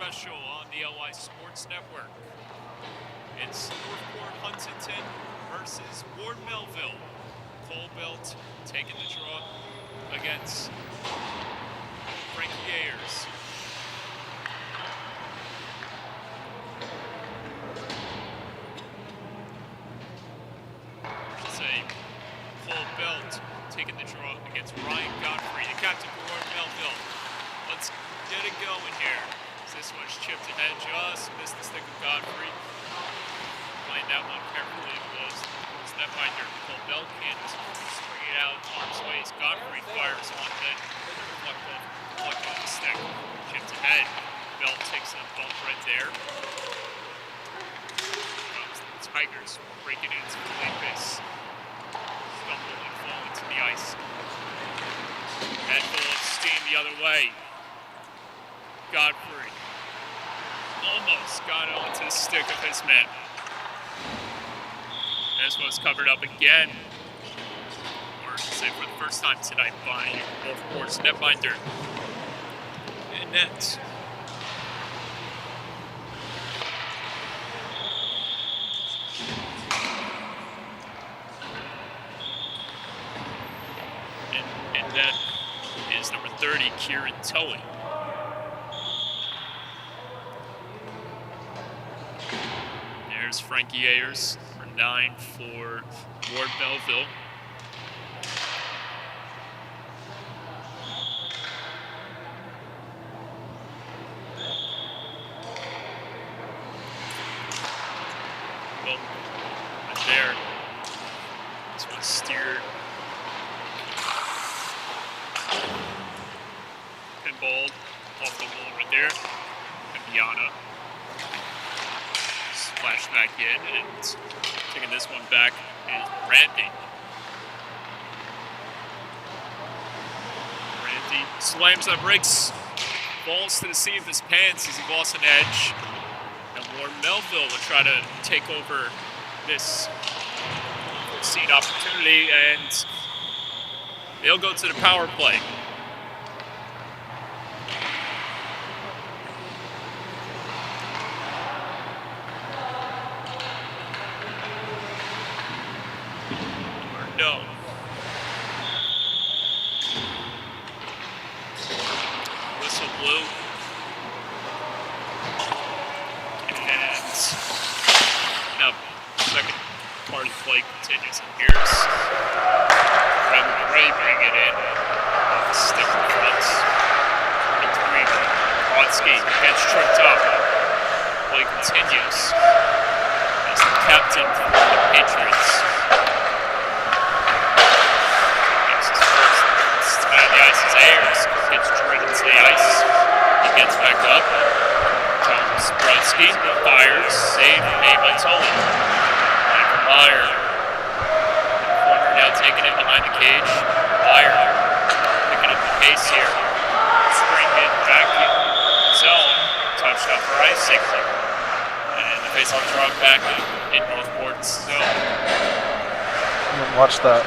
SCHSHL on the LI Sports Network. It's Northport Huntington versus Ward Melville. Cole Belt taking the draw against Frankie Ayers. Cole Belt taking the draw against Ryan Godfrey, the captain for Ward Melville. Let's get it going here. This one's chipped ahead, just missed the stick of Godfrey. Playing that one carefully was netminder Cole Belt can't swing it out arm's way as Godfrey fires one that deflected the stick. Chipped ahead. Belt takes a bump right there. The Tigers breaking into Felipe's. Stumble and fall into the ice. Head full of steam the other way. Godfrey almost got onto the stick of his man. This was covered up again, or I should say for the first time tonight, by Northport's netminder and net. And that is number 30, Kieran Toey. There's Frankie Ayers, number 9 for Ward Melville. Well, right there. This one steered. Pinballed off the wall right there. Campiana. Flash back in, and taking this one back is Randy. Randy slams on brakes, falls to the seat of his pants as he lost an edge. And Ward Melville will try to take over this seat opportunity, and they'll go to the power play. No. Whistle blew. And now second part of the play continues. And here's Ray bringing it in. The stick in front. 23. Brodsky gets tripped up. Play continues. As the captain for the Patriots. Ayers gets driven to the ice. He gets back up. Thomas Brodsky fires. Save made by Tully. Michael Meyer. Corner now taking it behind the cage. Meyer picking up the pace here. Spring it back in zone. Touchdown for Isaac. And the face-off draw back in Northport's zone. Watch that.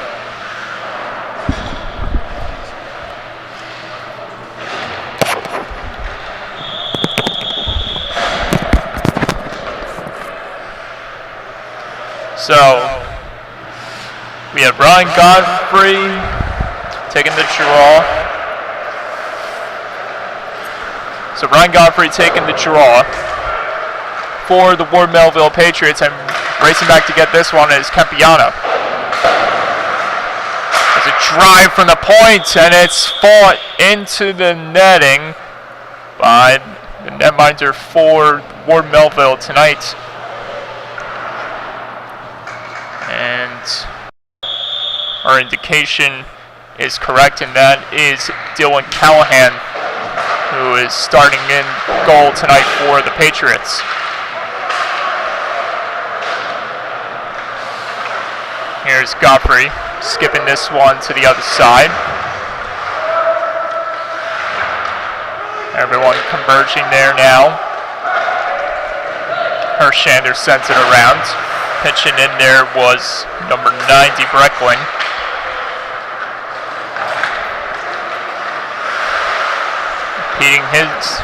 So, we have Ryan Godfrey taking the draw. So Ryan Godfrey taking the draw for the Ward Melville Patriots, and racing back to get this one is Campiana. There's a drive from the point, and it's fought into the netting by the netminder for Ward Melville tonight. And our indication is correct, and that is Dylan Callahan, who is starting in goal tonight for the Patriots. Here's Godfrey skipping this one to the other side. Everyone converging there now. Hershander sends it around. Pitching in there was number 90, Breckling. repeating his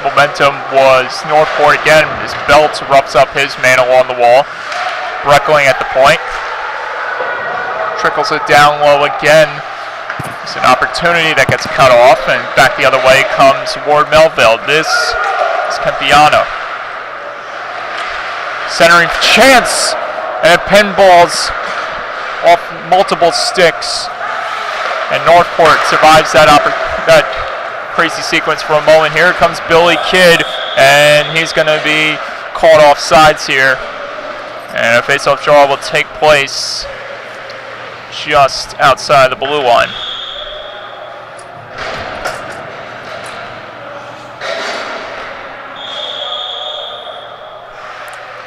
momentum was Northport again as Belt roughs up his man along the wall. Breckling at the point. Trickles it down low again. It's an opportunity that gets cut off, and back the other way comes Ward Melville. This is Campiano. Centering chance, and it pinballs off multiple sticks. And Northport survives that crazy sequence for a moment. Here comes Billy Kidd, and he's going to be caught off sides here. And a face-off draw will take place just outside the blue line.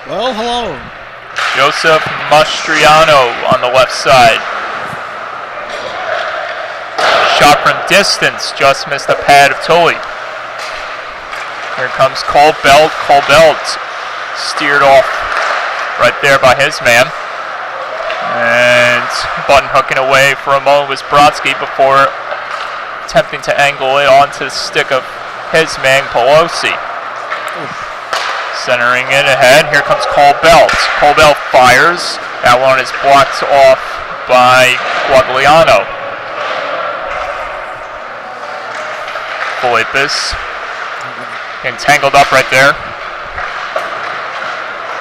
Well, hello. Joseph Mastriano on the left side. Shot from distance, just missed the pad of Tully. Here comes Cole Belt. Cole Belt steered off right there by his man. And button hooking away for a moment was Brodsky before attempting to angle it onto the stick of his man, Pelosi. Centering it ahead, here comes Cole Belt. Cole Belt fires. That one is blocked off by Guagliano. Felippis entangled up right there.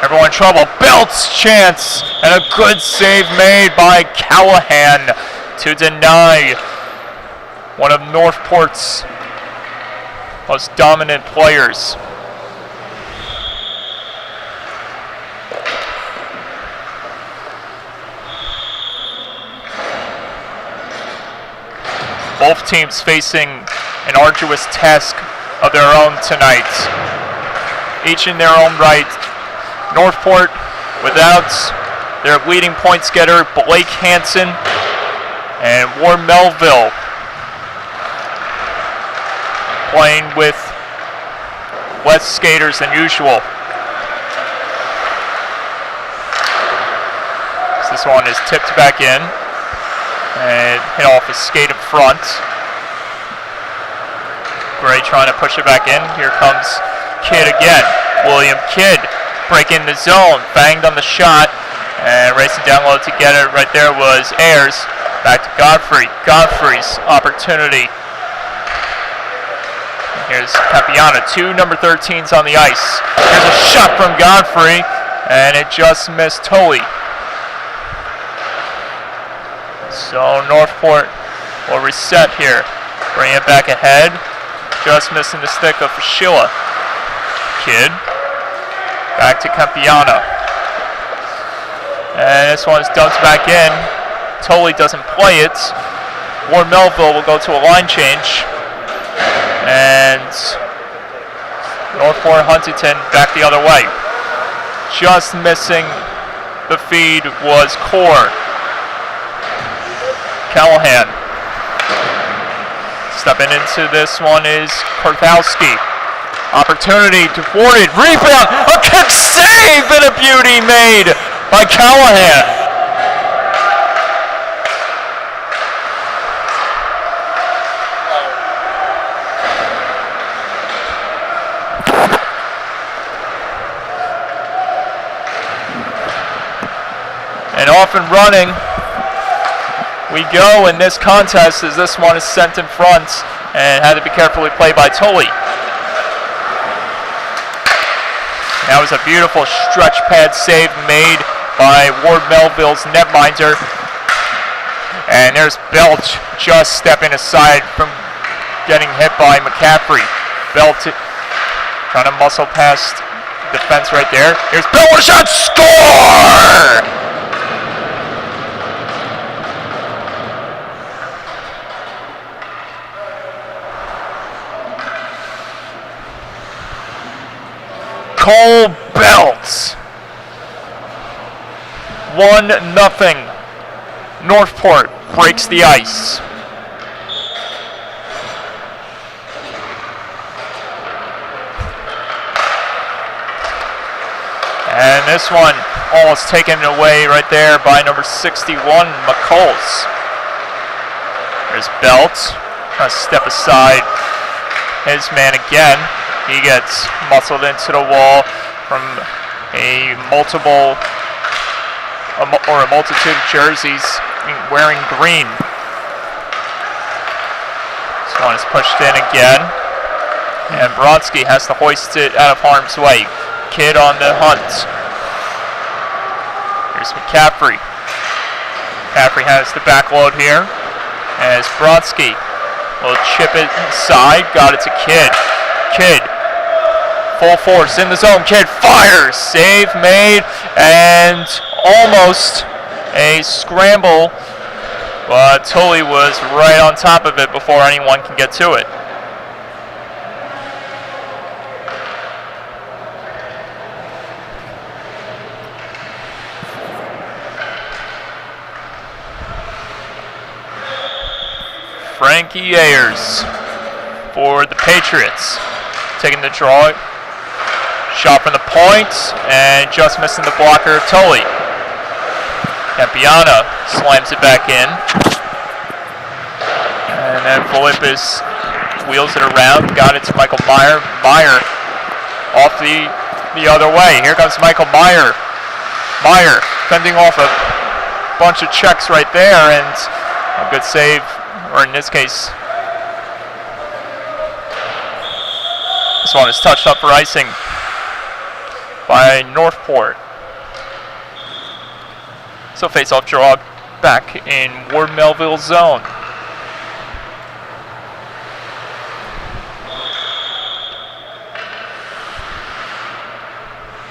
Everyone in trouble. Belt's chance, and a good save made by Callahan to deny one of Northport's most dominant players. Both teams facing an arduous task of their own tonight. Each in their own right. Northport without their leading points getter, Blake Hansen, and Ward Melville playing with less skaters than usual. So this one is tipped back in and hit off his skate up front. Gray trying to push it back in. Here comes Kidd again. William Kidd breaking the zone, banged on the shot, and racing down low to get it right there was Ayers. Back to Godfrey. Godfrey's opportunity. Here's Capiana, two number 13s on the ice. Here's a shot from Godfrey, and it just missed Tully. So Northport will reset here. Bring it back ahead. Just missing the stick of Sheila. Kidd. Back to Campiano. And this one's dumped back in. Tully doesn't play it. Ward Melville will go to a line change. And Northport Huntington back the other way. Just missing the feed was Core. Callahan. Stepping into this one is Korthowski. Opportunity to thwart it. Rebound. A kick save and a beauty made by Callahan. And off and running we go in this contest as this one is sent in front and had to be carefully played by Tully. That was a beautiful stretch pad save made by Ward Melville's netminder. And there's Belt just stepping aside from getting hit by McCaffrey. Belt trying to muscle past defense right there. Here's Belt with a shot, score! Cole Belt. 1-0. Northport breaks the ice. And this one almost taken away right there by number 61, McColes. There's Belt trying to step aside his man again. He gets muscled into the wall from a multitude of jerseys wearing green. This one is pushed in again, and Brodsky has to hoist it out of harm's way. Kidd on the hunt. Here's McCaffrey. McCaffrey has the back load here, as Brodsky will chip it inside. Got it to Kidd. Kidd, full force in the zone. Kidd fires. Save made, and almost a scramble, but Tully was right on top of it before anyone can get to it. Frankie Ayers for the Patriots, taking the draw. Shot from the point, and just missing the blocker of Tully. Campiana slams it back in. And then Philippus wheels it around, got it to Michael Meyer. Meyer off the other way. Here comes Michael Meyer. Meyer fending off a bunch of checks right there, and a good save, or in this case, this one is touched up for icing by Northport. So face-off draw back in Ward Melville zone.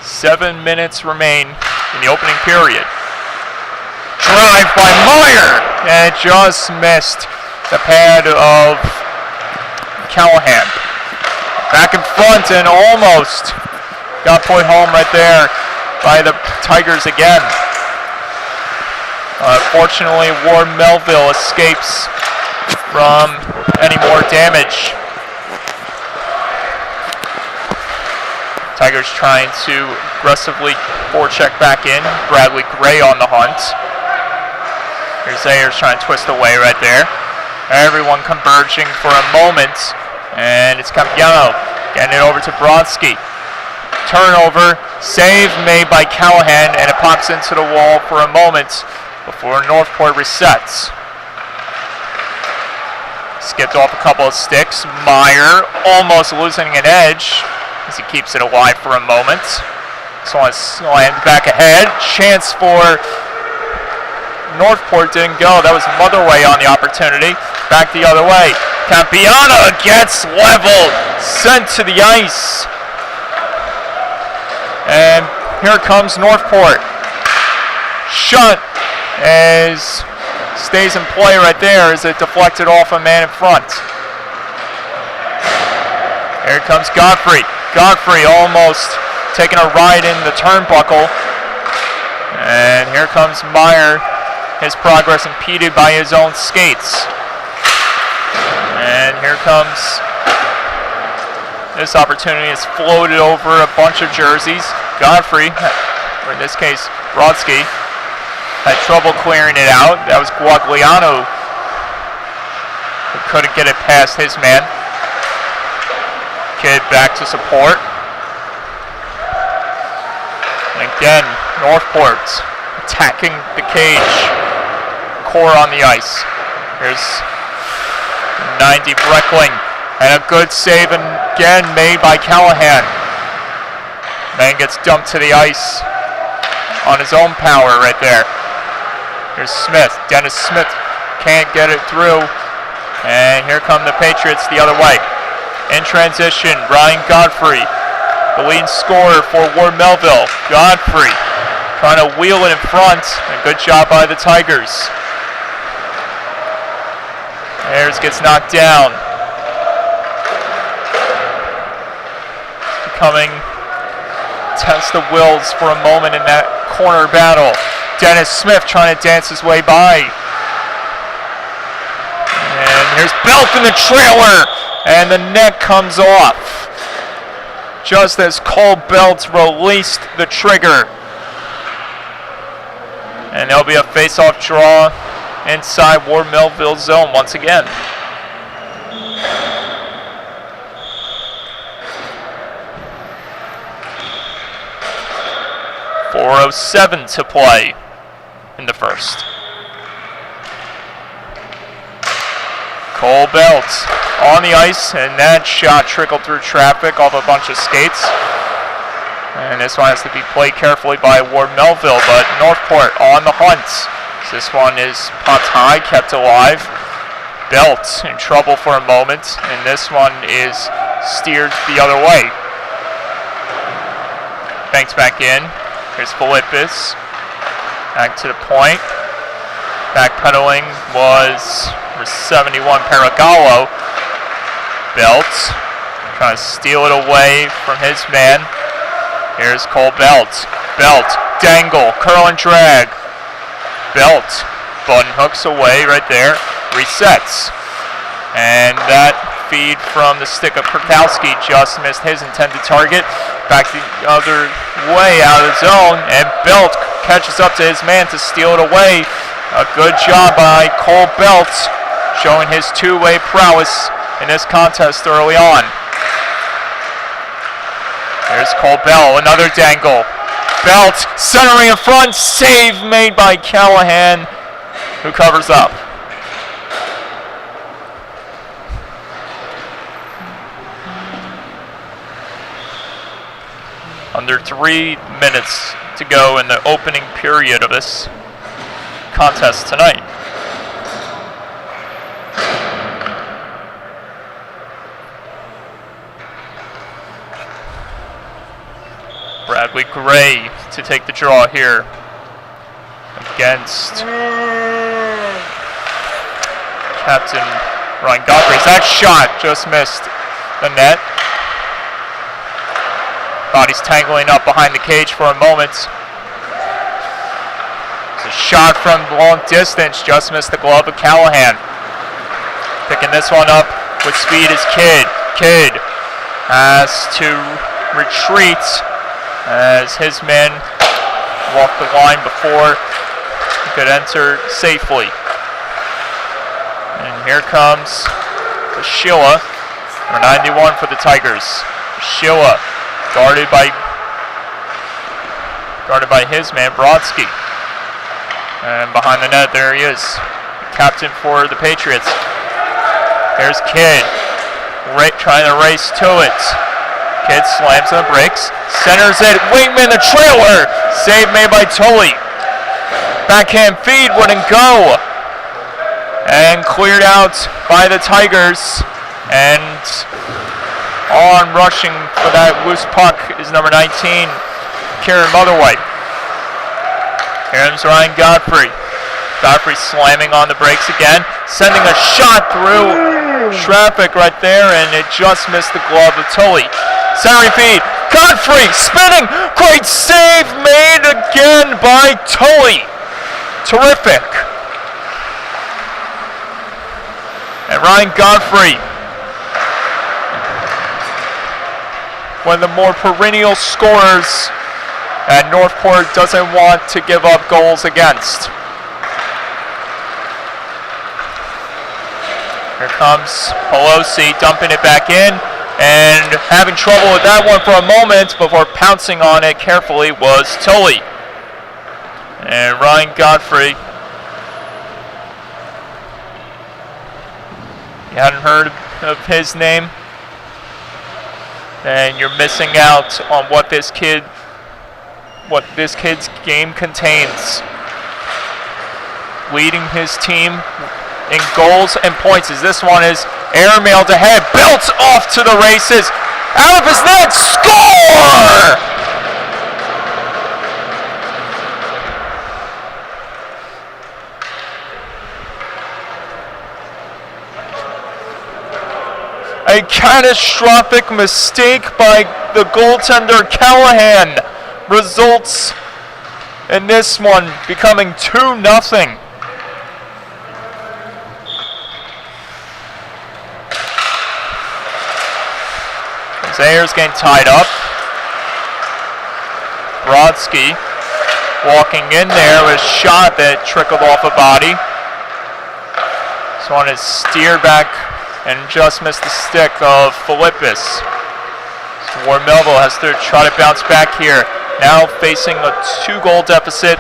Seven minutes remain in the opening period. Drive by Meyer, and just missed the pad of Callahan. Back in front and almost got put home right there by the Tigers again. Fortunately, Ward Melville escapes from any more damage. Tigers trying to aggressively forecheck back in. Bradley Gray on the hunt. Here's Ayers trying to twist away right there. Everyone converging for a moment, and it's Campiano getting it over to Brodsky. Turnover, save made by Callahan, and it pops into the wall for a moment before Northport resets. Skipped off a couple of sticks. Meyer almost losing an edge as he keeps it alive for a moment. So on slammed back ahead. Chance for Northport, didn't go. That was Motherway on the opportunity. Back the other way. Campiana gets leveled, sent to the ice. And here comes Northport. Shunt as stays in play right there as it deflected off a man in front. Here comes Godfrey. Godfrey almost taking a ride in the turnbuckle. And here comes Meyer. His progress impeded by his own skates. And here comes this opportunity. Is floated over a bunch of jerseys. Godfrey, or in this case, Brodsky, had trouble clearing it out. That was Guagliano who couldn't get it past his man. Kidd back to support. And again, Northport attacking the cage. Core on the ice. Here's 90 Breckling. And a good save again made by Callahan. Man gets dumped to the ice on his own power right there. Here's Smith. Dennis Smith can't get it through. And here come the Patriots the other way. In transition, Ryan Godfrey, the leading scorer for Ward Melville. Godfrey trying to wheel it in front. A good job by the Tigers. Ayers gets knocked down. It's becoming test of wills for a moment in that corner battle. Dennis Smith trying to dance his way by. And here's Belt in the trailer, and the net comes off just as Cole Belt released the trigger. And there'll be a face-off draw inside Ward Melville zone once again. 4:07 to play in the first. Cole Belt on the ice, and that shot trickled through traffic off a bunch of skates. And this one has to be played carefully by Ward Melville, but Northport on the hunt. This one is pumped high, kept alive. Belt in trouble for a moment, and this one is steered the other way. Banks back in. Here's Philippus. Back to the point. Backpedaling was 71 Paragallo. Belt trying to steal it away from his man. Here's Cole Belt. Belt, dangle, curl and drag. Belt, button hooks away right there. Resets. And that feed from the stick of Kurkowski just missed his intended target. Back the other way out of the zone, and Belt catches up to his man to steal it away. A good job by Cole Belt, showing his two-way prowess in this contest early on. There's Cole Bell, another dangle. Belt centering in front, save made by Callahan, who covers up. Under 3 minutes to go in the opening period of this contest tonight. Bradley Gray to take the draw here against Captain Ryan Godfrey. That shot just missed the net. Body's tangling up behind the cage for a moment. It's a shot from long distance, just missed the glove of Callahan. Picking this one up with speed is Kidd. Kidd has to retreat as his men walked the line before he could enter safely. And here comes Sheila, number 91 for the Tigers. Sheila guarded by his man Brodsky. And behind the net, there he is, captain for the Patriots. There's Kidd, trying to race to it. Kidd slams on the brakes, centers it, wingman the trailer, save made by Tully. Backhand feed wouldn't go, and cleared out by the Tigers. And on rushing for that loose puck is number 19, Kieran Motherwhite. Here's Ryan Godfrey. Godfrey slamming on the brakes again, sending a shot through traffic right there, and it just missed the glove of Tully. Centering feed, Godfrey spinning, great save made again by Tully. Terrific. And Ryan Godfrey, one of the more perennial scorers that Northport doesn't want to give up goals against. Here comes Pelosi dumping it back in, and having trouble with that one for a moment before pouncing on it carefully was Tully. And Ryan Godfrey, you hadn't heard of his name, and you're missing out on what this kid's game contains. Leading his team in goals and points, as this one is airmailed ahead, Belts off to the races, out of his net, score! A catastrophic mistake by the goaltender Callahan results in this one becoming 2-0. Zayer's getting tied up. Brodsky walking in there with a shot that trickled off a body. This one is steered back and just missed the stick of Philippus. So Ward Melville has to try to bounce back here. now facing a 2-goal deficit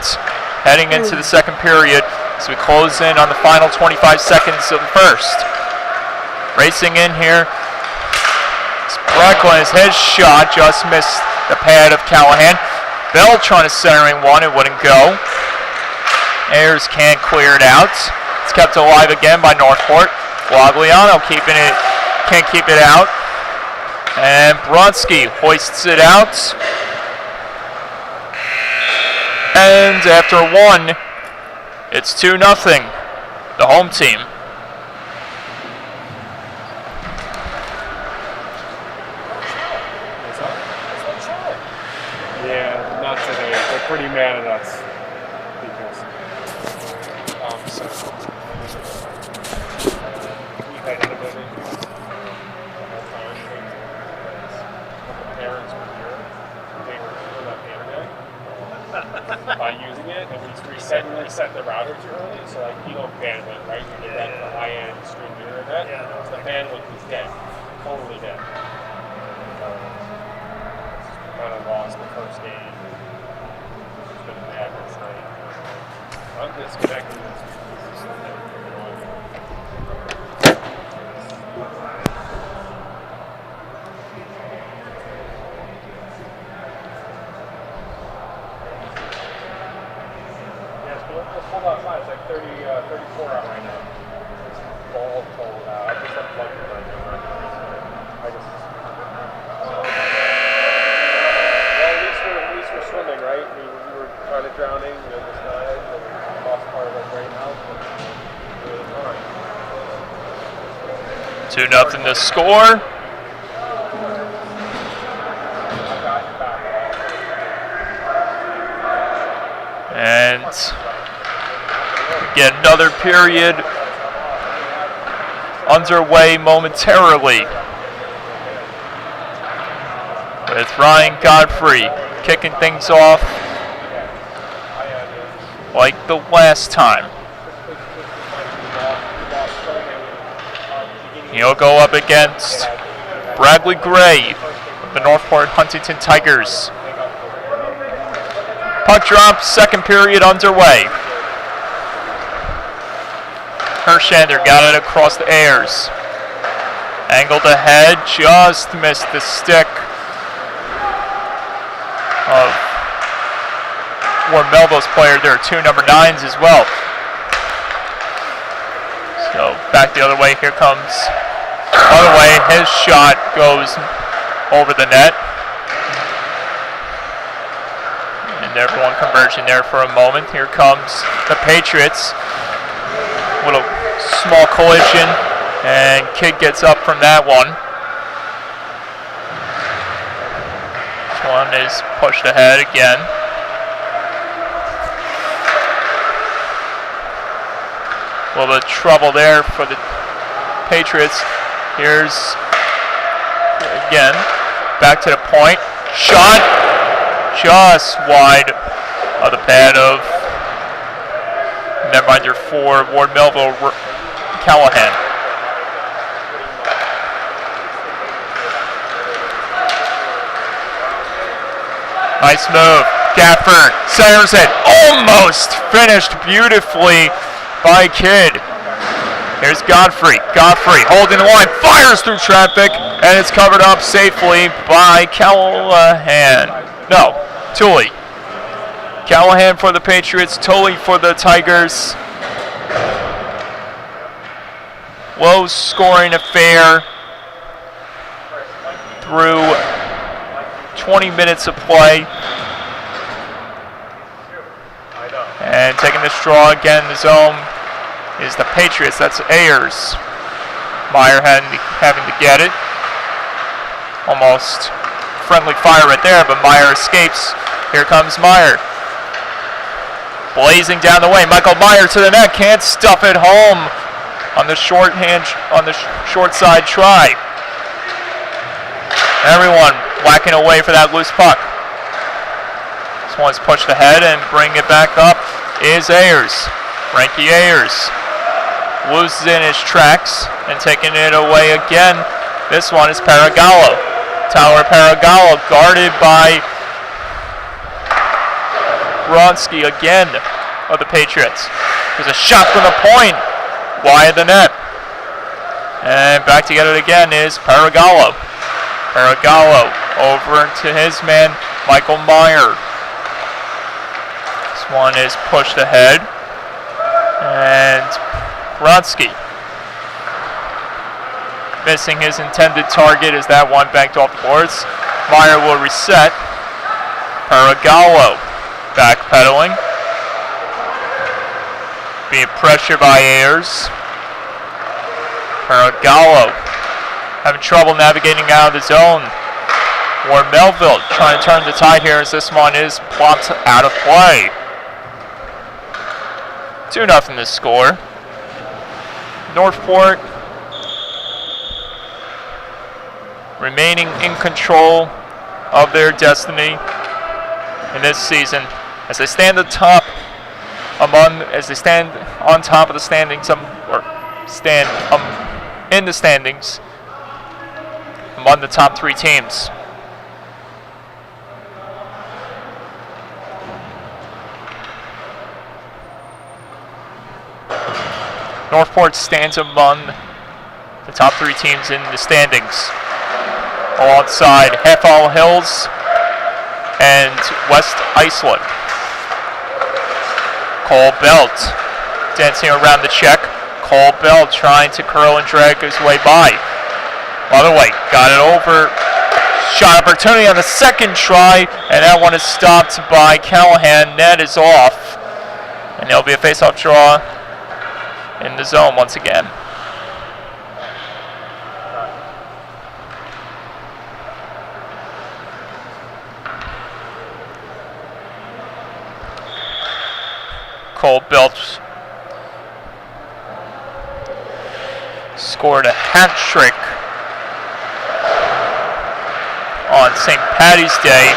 heading into the second period as we close in on the final 25 seconds of the first. Racing in here. Bracklin, his shot just missed the pad of Callahan. Bell trying to centering one, it wouldn't go. Ayers can't clear it out. It's kept alive again by Northport. Guagliano can't keep it out. And Brodsky hoists it out. And after 1, it's 2-0, the home team. Yeah, not today. They're pretty mad at us because we had innovated the whole time because a couple parents were here. They were pulling up the internet by using it, and we reset the router too early, so like you know bandwidth, right? You need that for high-end streamed internet. Yeah, the bandwidth was dead, totally dead. Kind of lost the first game. It's been bad this night. I'm disconnecting this. Yes, but let's hold outside. It's like 34 out right now. It's all cold out. I just unplugged it right now. I just. Swimming, right? We were kind of drowning in the sky, and we lost part of our brain health, but we were fine. 2-0 the score. And again, another period underway momentarily with Ryan Godfrey kicking things off like the last time. He'll go up against Bradley Gray of the Northport Huntington Tigers. Puck drop, second period underway. Hershander got it across the Ayers. Angled ahead, just missed the stick of Melville's player. There are 2 number 9s as well. So back the other way. Here comes other way. His shot goes over the net. And everyone conversion there for a moment. Here comes the Patriots. Little small collision, and Kidd gets up from that one. One is pushed ahead again. A little bit of trouble there for the Patriots. Here's again, back to the point. Shot just wide of the pad of netminder for Ward Melville, Callahan. Nice move. Gafford centers it. Almost finished beautifully by Kidd. Here's Godfrey. Godfrey holding the line. Fires through traffic. And it's covered up safely by Callahan. No, Tully. Callahan for the Patriots. Tully for the Tigers. Low scoring affair through 20 minutes of play. And taking this draw again, the zone is the Patriots. That's Ayers. Meyer having to get it. Almost friendly fire right there, but Meyer escapes. Here comes Meyer. Blazing down the way. Michael Meyer to the net. Can't stuff it home on the short side try. Everyone whacking away for that loose puck. This one's pushed ahead, and bringing it back up is Ayers. Frankie Ayers loses in his tracks and taking it away again. This one is Paragallo. Tyler Paragallo guarded by Brodsky again of the Patriots. There's a shot from the point, wide of the net. And back to get it again is Paragallo. Paragallo over to his man, Michael Meyer. This one is pushed ahead. And Brodsky missing his intended target as that one banked off the boards. Meyer will reset. Paragallo backpedaling. Being pressured by Ayers. Paragallo having trouble navigating out of the zone. Or Melville trying to turn the tide here as this one is plopped out of play. 2-0 to score. Northport remaining in control of their destiny in this season as they stand on top of the standings, in the standings among the top 3 teams. Northport stands among the top 3 teams in the standings, alongside Half-All Hills and West Iceland. Cole Belt dancing around the check. Cole Belt trying to curl and drag his way by. Motherway got it over. Shot opportunity on the second try, and that one is stopped by Callahan. Net is off, and there'll be a face-off draw in the zone once again. Cole Belt scored a hat trick on St. Paddy's Day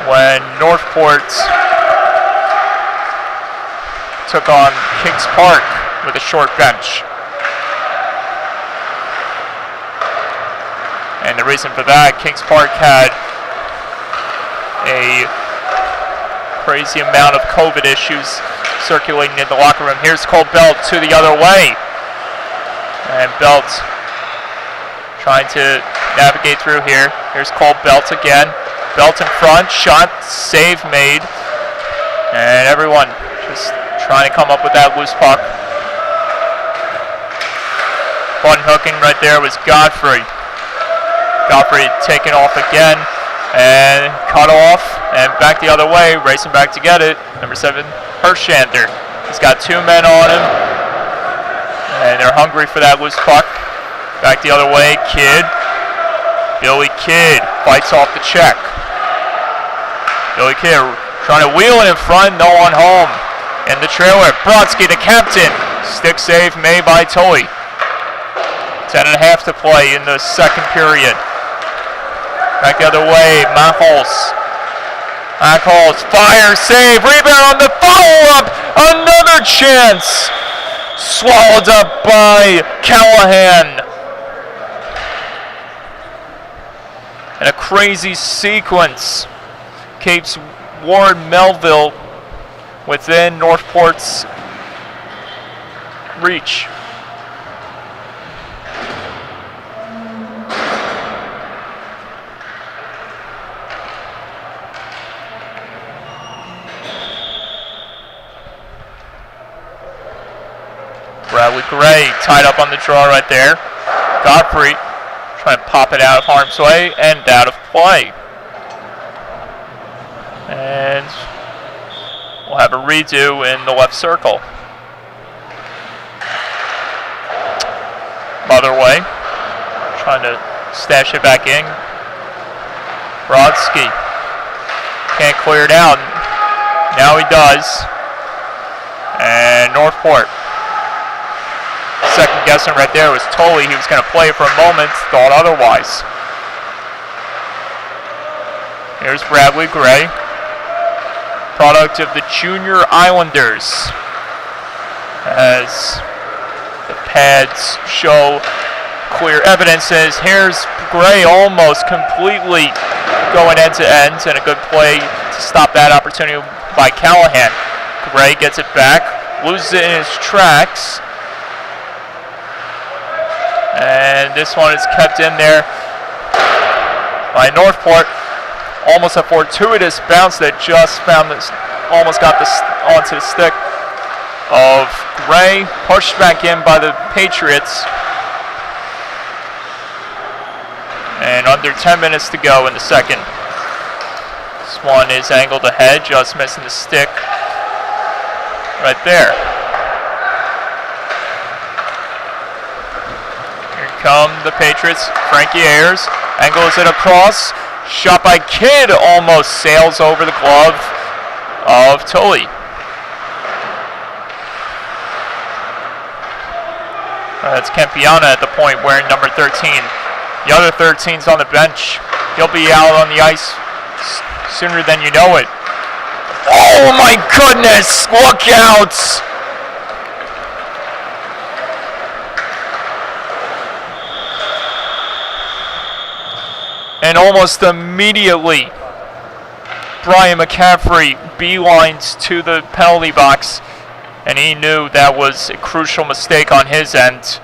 when Northport took on Kings Park with a short bench. And the reason for that, Kings Park had a crazy amount of COVID issues circulating in the locker room. Here's Cole Belt to the other way. And Belt trying to navigate through here. Here's Cole Belt again. Belt in front, shot, save made. And everyone just trying to come up with that loose puck. Fun hooking right there was Godfrey. Godfrey taken off again and cut off and back the other way, racing back to get it. Number 7, Hershander. He's got 2 men on him, and they're hungry for that loose puck. Back the other way, Kidd. Billy Kidd fights off the check. Billy Kidd trying to wheel it in front, no one home. And the trailer, Brodsky, the captain. Stick save made by Tully. 10.5 to play in the second period. Back the other way, Mahols. Mahols, fire, save, rebound, the follow-up, another chance. Swallowed up by Callahan. And a crazy sequence keeps Ward Melville within Northport's reach. Bradley Gray tied up on the draw right there. Godfrey trying to pop it out of harm's way and out of play. And we'll have a redo in the left circle. Motherway trying to stash it back in. Brodsky can't clear it out. Now he does. And Northport. Second guessing right there was Tully. He was going to play for a moment, thought otherwise. Here's Bradley Gray, product of the Junior Islanders, as the pads show clear evidences. Here's Gray almost completely going end to end, and a good play to to stop that opportunity by Callahan. Gray gets it back, loses it in his tracks. And this one is kept in there by Northport. Almost a fortuitous bounce that just almost got this onto the stick of Gray. Pushed back in by the Patriots. And under 10 minutes to go in the second. This one is angled ahead, just missing the stick right there. Here come the Patriots. Frankie Ayers angles it across. Shot by Kidd, almost sails over the glove of Tully. That's Kempiana at the point wearing number 13. The other 13's on the bench. He'll be out on the ice sooner than you know it. Oh my goodness! Look out! And almost immediately, Brian McCaffrey beelines to the penalty box, and he knew that was a crucial mistake on his end.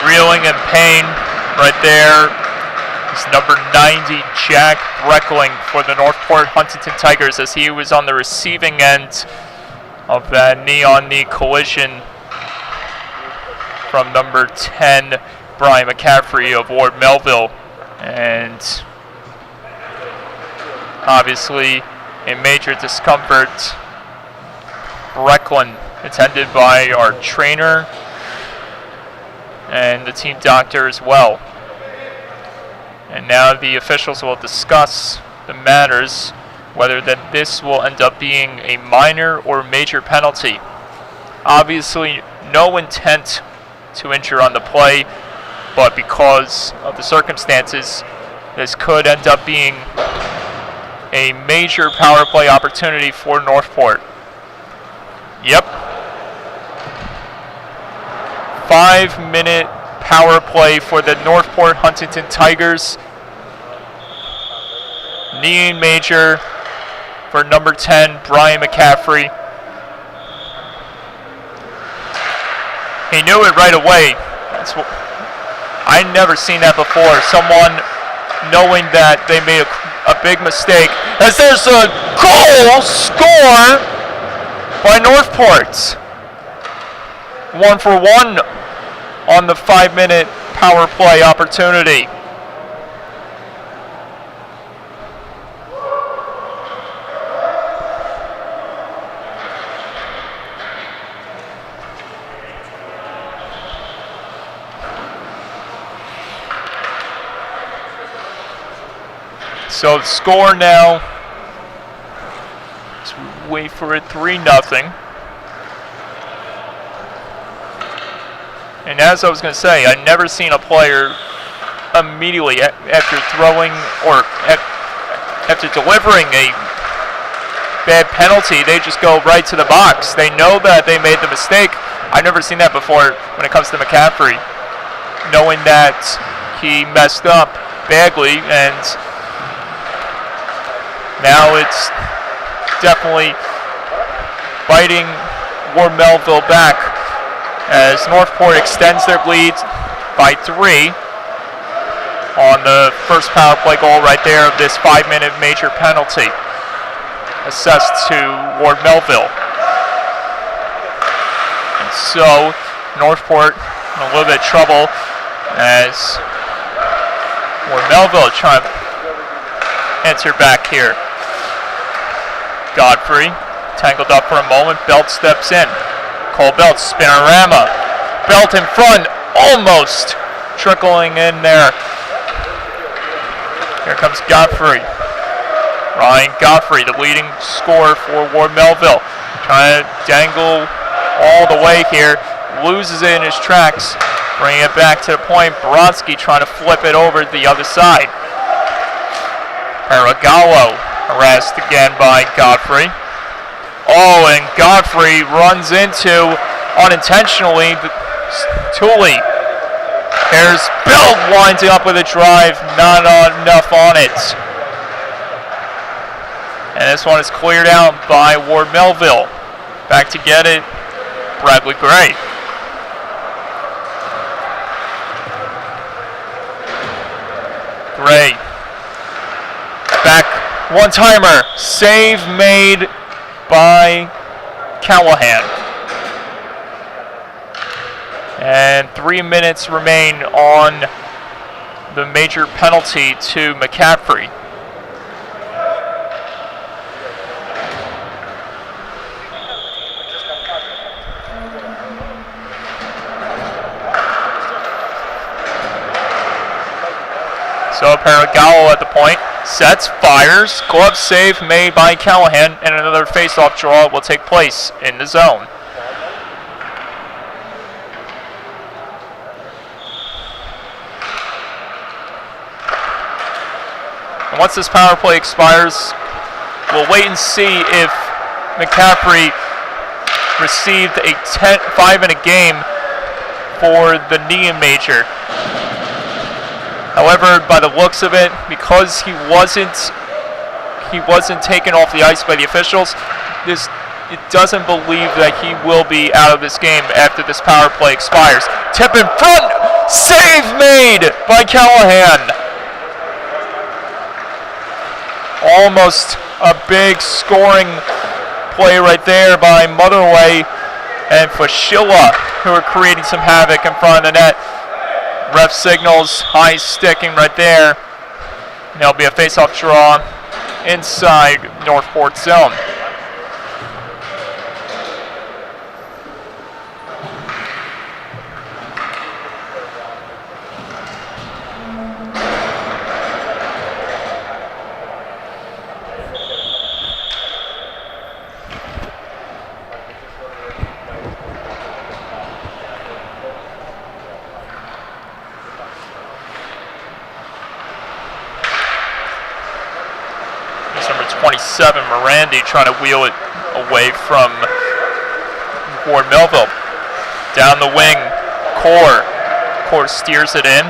Reeling in pain right there is number 90, Jack Breckling, for the Northport Huntington Tigers, as he was on the receiving end of that knee-on-knee collision from number 10, Brian McCaffrey of Ward Melville. And obviously in major discomfort. Breckling, attended by our trainer and the team doctor as well. And now the officials will discuss the matters, whether that this will end up being a minor or major penalty. Obviously, no intent to injure on the play, but because of the circumstances, this could end up being a major power play opportunity for Northport. Yep. 5-minute power play for the Northport Huntington Tigers. Knee major for number 10, Brian McCaffrey. He knew it right away. I never seen that before. Someone knowing that they made a big mistake. As there's a goal score by Northport. 1-for-1 on the 5-minute power play opportunity. So the score now, let's wait for it, 3-0. And as I was going to say, I've never seen a player immediately after throwing or after delivering a bad penalty, they just go right to the box. They know that they made the mistake. I've never seen that before when it comes to McCaffrey, knowing that he messed up badly, and now it's definitely biting Ward Melville back as Northport extends their lead by 3. on the first power play goal right there of this 5-minute major penalty assessed to Ward Melville. And so Northport in a little bit of trouble as Ward Melville trying to enter back here. Godfrey tangled up for a moment. Belt steps in. Cole Belt, spinorama. Belt in front, almost trickling in there. Here comes Godfrey. Ryan Godfrey, the leading scorer for Ward Melville. Trying to dangle all the way here. Loses it in his tracks. Bringing it back to the point. Brodsky trying to flip it over to the other side. Paragallo harassed again by Godfrey. Oh, and Godfrey runs into, unintentionally, Tooley. There's Belt winding up with a drive, not enough on it. And this one is cleared out by Ward Melville. Back to get it, Bradley Gray. Gray. Back, one-timer, save made by Callahan. And 3 minutes remain on the major penalty to McCaffrey. So Paragallo at the point, sets, fires, glove save made by Callahan, and another face-off draw will take place in the zone. And once this power play expires, we'll wait and see if McCaffrey received a 5-minute game for the knee major. However, by the looks of it, because he wasn't taken off the ice by the officials, it doesn't believe that he will be out of this game after this power play expires. Tip in front, save made by Callahan. Almost a big scoring play right there by Motherway and Fashilla, who are creating some havoc in front of the net. Ref signals high sticking right there. There'll be a face-off draw inside Northport zone. Number 27, Morandi, trying to wheel it away from Ward Melville. Down the wing, Core steers it in.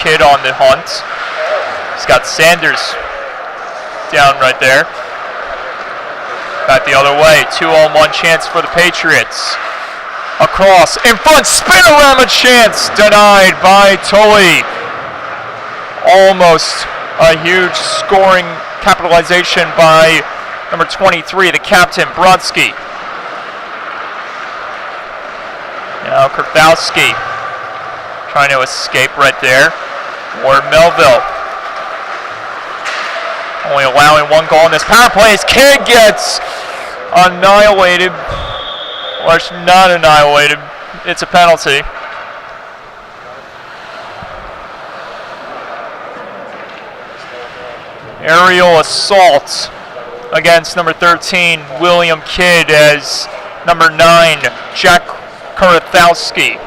Kidd on the hunt. He's got Sanders down right there. Back the other way, 2-on-1 chance for the Patriots. Across, in front, spinorama chance, denied by Tully. Almost a huge scoring capitalization by number 23, the captain, Brodsky. Now Kurthowski trying to escape right there. Ward Melville only allowing one goal in this power play as Kidd gets annihilated. Or not annihilated. It's a penalty. Aerial assault against number 13, William Kidd, as number 9, Jack Kurthowski.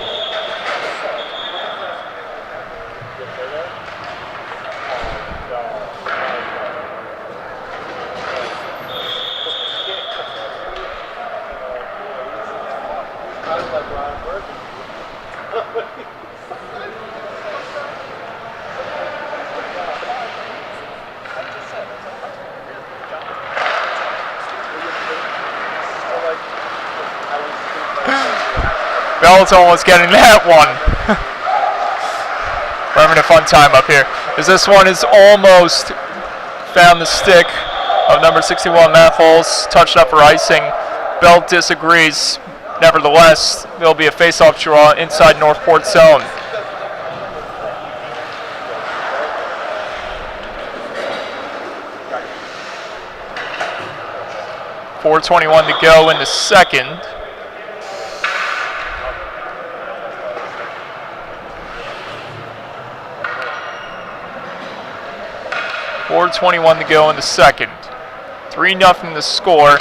Bell's almost getting that one. We're having a fun time up here. As this one is almost found the stick of number 61, Matt Hulse, touched up for icing. Belt disagrees. Nevertheless, there'll be a face-off draw inside Northport zone. .421 to go in the second. .421 to go in the second. 3-0 the score.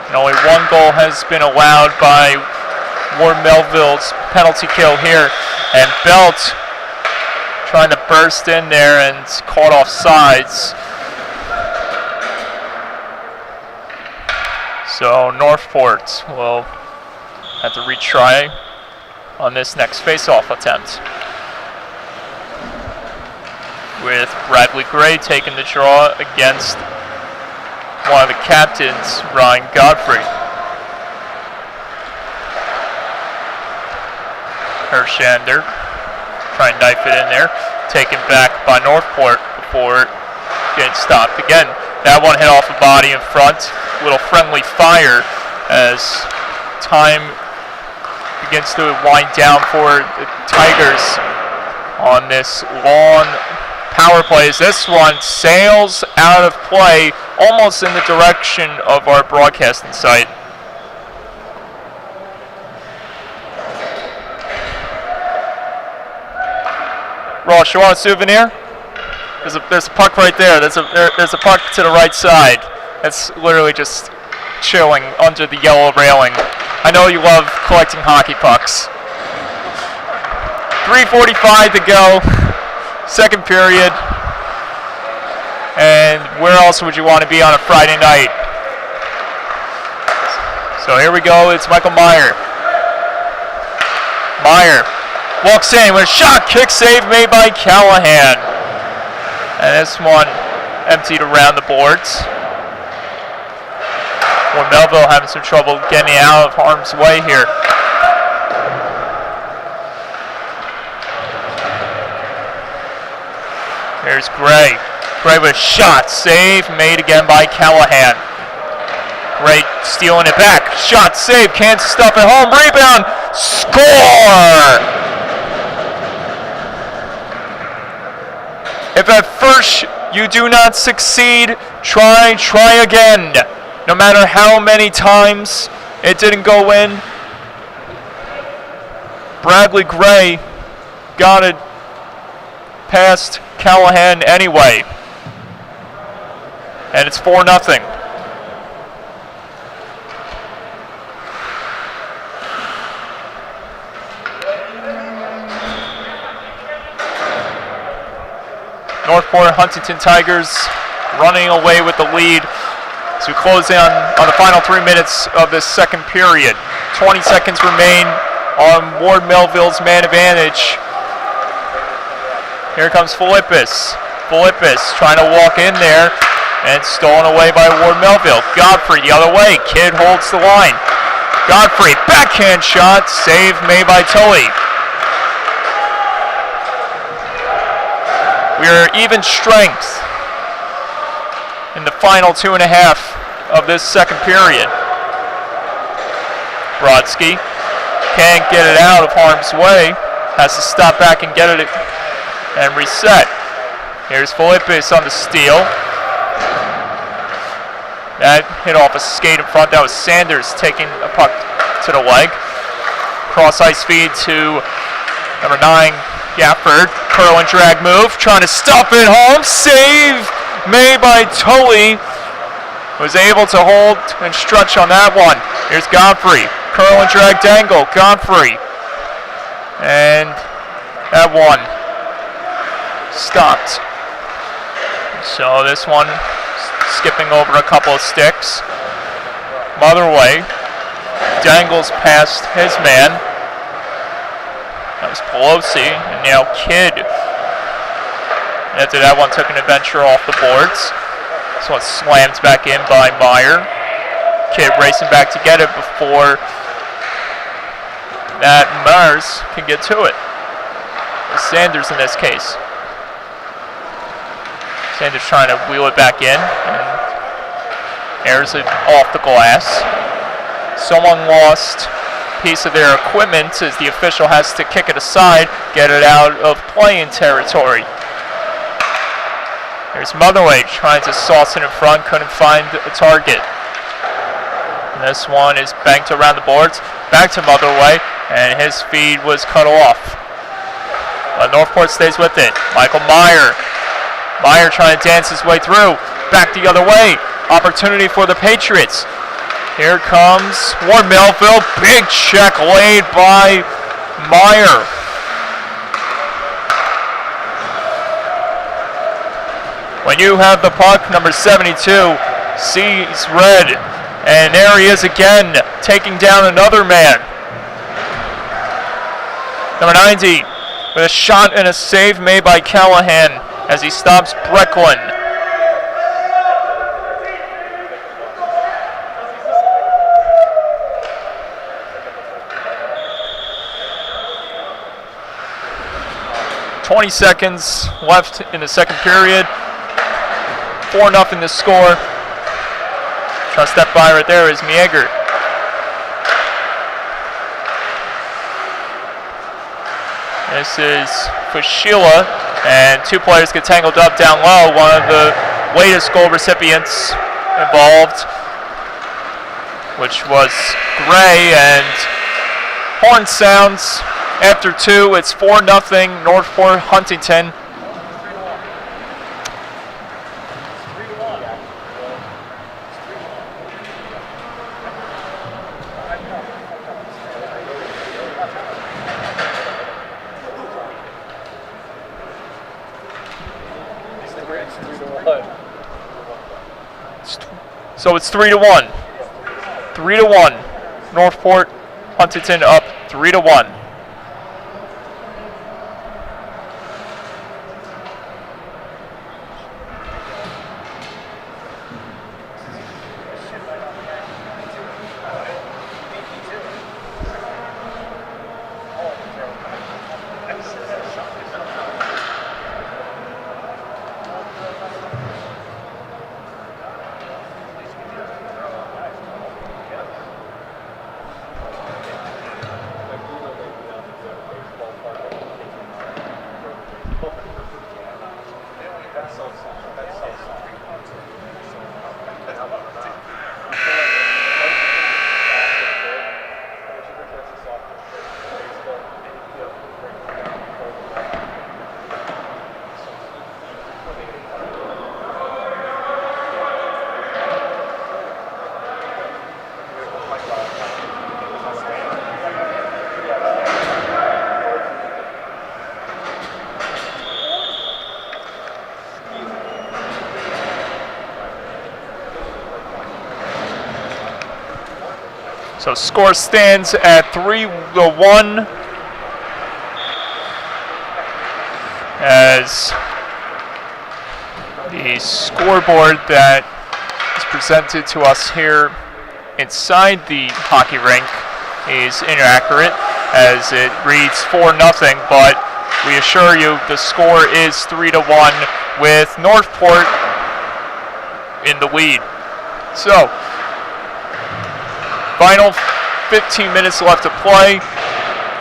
And only one goal has been allowed by Ward Melville's penalty kill here. And Belt trying to burst in there and caught off sides. So Northport will have to retry on this next face-off attempt. With Bradley Gray taking the draw against one of the captains, Ryan Godfrey. Hershander trying to knife it in there, taken back by Northport before getting stopped again. That one hit off a body in front. Little friendly fire as time begins to wind down for the Tigers on this long power play. As this one sails out of play almost in the direction of our broadcasting site. Ross, you want a souvenir? There's a puck right there. There's a puck to the right side. It's literally just chilling under the yellow railing. I know you love collecting hockey pucks. 3:45 to go, second period. And where else would you want to be on a Friday night? So here we go. It's Michael Meyer. Meyer walks in with a shot, kick save made by Callahan. And this one emptied around the boards. Or Melville having some trouble getting out of harm's way here. Here's Gray. Gray with a shot, save made again by Callahan. Gray stealing it back. Shot, save, can't stuff it home. Rebound, score! If at first you do not succeed, try again. No matter how many times it didn't go in, Bradley Gray got it past Callahan anyway. And it's 4-0. Northport Huntington Tigers running away with the lead as we close in on the final 3 minutes of this second period. 20 seconds remain on Ward Melville's man advantage. Here comes Philippus. Philippus trying to walk in there and stolen away by Ward Melville. Godfrey the other way. Kidd holds the line. Godfrey, backhand shot, save made by Tully. We are even strength in the final 2.5 of this second period. Brodsky can't get it out of harm's way. Has to stop back and get it and reset. Here's Philippus on the steal. That hit off a skate in front. That was Sanders taking a puck to the leg. Cross ice feed to number 9, Gafford. Curl and drag move. Trying to stop it home. Save made by Tully. Was able to hold and stretch on that one. Here's Godfrey. Curl and drag dangle. Godfrey. And that one stopped. So this one skipping over a couple of sticks. Motherway dangles past his man. That was Pelosi, and now Kidd. And after that one took an adventure off the boards. This one slammed back in by Meyer. Kidd racing back to get it before that Mars can get to it. Sanders in this case. Sanders trying to wheel it back in and airs it off the glass. Someone lost a piece of their equipment as the official has to kick it aside, get it out of playing territory. There's Motherway trying to sauce it in front, couldn't find a target. And this one is banked around the boards, back to Motherway, and his feed was cut off. But Northport stays with it. Michael Meyer. Meyer trying to dance his way through, back the other way. Opportunity for the Patriots. Here comes Ward Melville. Big check laid by Meyer. When you have the puck, number 72 sees red, and there he is again, taking down another man. Number 90 with a shot and a save made by Callahan as he stops Brecklin. .20 left in the second period. 4-0 the score. Trying to step by right there is Mieger. This is Fushila, and two players get tangled up down low. One of the latest goal recipients involved, which was Gray, and horn sounds after two. It's 4-0 Northport Huntington. So it's 3-1. 3-1. Northport Huntington up 3-1. So score stands at 3-1 as the scoreboard that is presented to us here inside the hockey rink is inaccurate, as it reads 4-0, but we assure you the score is 3-1 with Northport in the lead. So final 15 minutes left to play.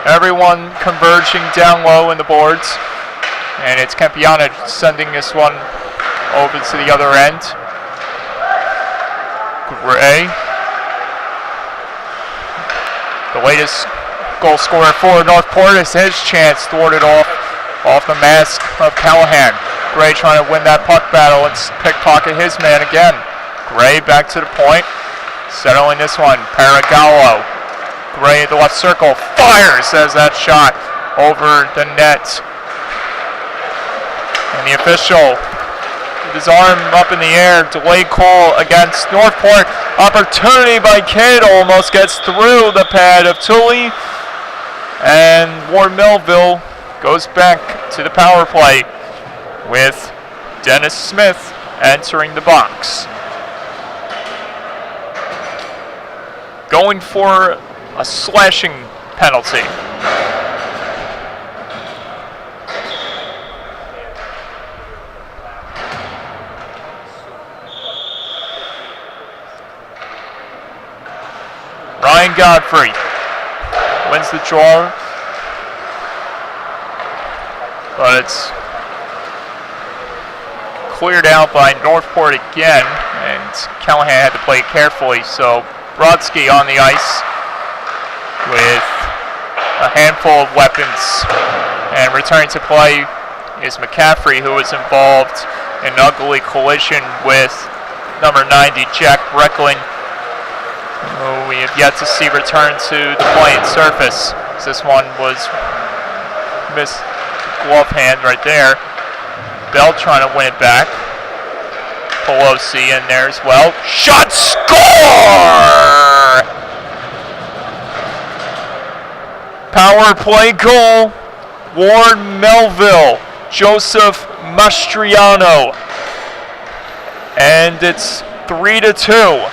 Everyone converging down low in the boards. And it's Kempiana sending this one over to the other end. Gray. The latest goal scorer for Northport is his chance thwarted off the mask of Callahan. Gray trying to win that puck battle and pickpocket his man again. Gray back to the point. Settling this one, Paragallo. Gray at the left circle, fires as that shot over the net. And the official, with his arm up in the air, delayed call against Northport. Opportunity by Kidd, almost gets through the pad of Tully. And Ward Melville goes back to the power play with Dennis Smith entering the box. Going for a slashing penalty. Ryan Godfrey wins the draw, but it's cleared out by Northport again, and Callahan had to play it carefully. So Brodsky on the ice with a handful of weapons, and returning to play is McCaffrey, who was involved in an ugly collision with number 90, Jack Brecklin, who we have yet to see return to the playing surface. This one was missed glove hand right there. Bell trying to win it back. Pelosi in there as well. Shot, score! Power play goal. Ward Melville, Joseph Mastriano. And it's 3-2.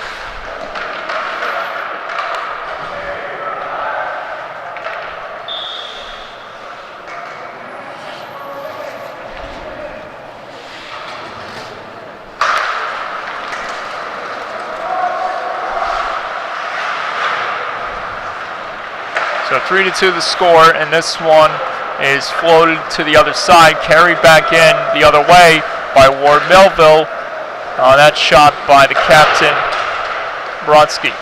So 3-2 the score, and this one is floated to the other side, carried back in the other way by Ward Melville. That shot by the captain, Brodsky.